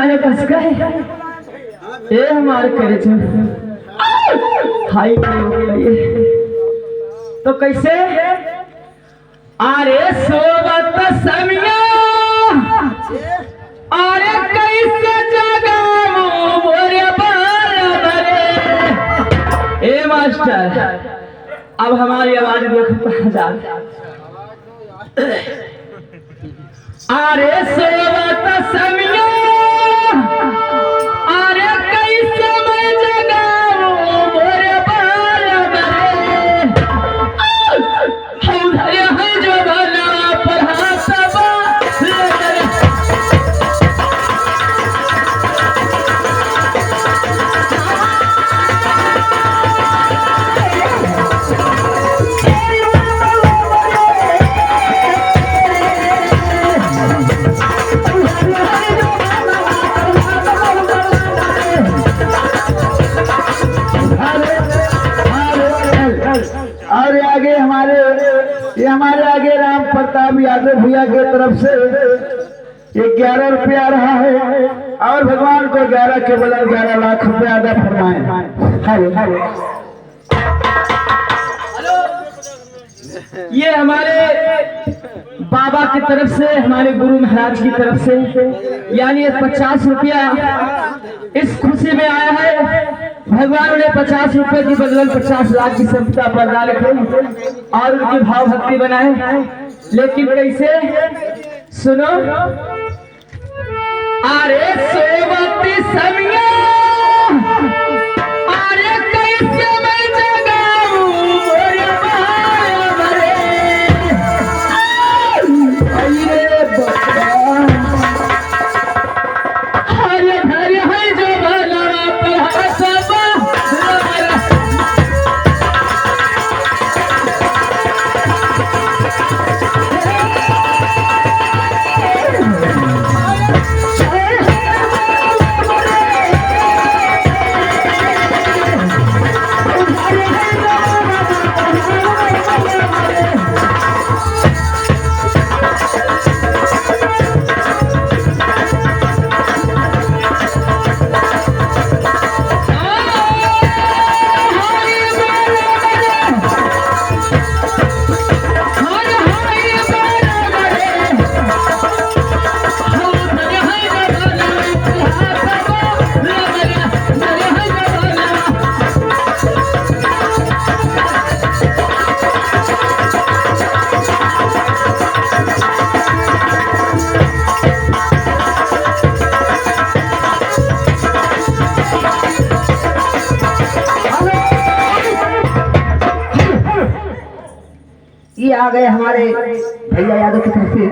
जाने कसका है ये हमारे करे छो हाई तो कैसे अरे सोबत समिया अरे कैसे जगाऊं बोरे बाल बरे ए मास्टर अब हमारी आवाज देखो कहाँ जा अरे सोबत समिया अरे कैसे मैं जगाऊं बोरे बाल बरे है जो भला पढ़ा सब और आगे हमारे आगे राम प्रताप यादव भैया के तरफ से 11 रुपया रहा है और भगवान को 11 के बदले 11 लाख रुपया अदा फरमाए। हेलो ये हमारे बाबा की तरफ से हमारे गुरु महाराज की तरफ से यानी 50 रुपया इस खुशी में आया है। भगवान ने 50 रुपए की बदले 50 लाख की संपदा प्रदान की और उनकी भाव भक्ति बनाए। लेकिन कैसे सुनो अरे सोबती समिया अरे कैसे मैं जगाऊं बोरे बाल बरे अरे बाबा हरे हरे है जो भला पढ़ा सब ये आ गए हमारे भैया यादव की तरफ से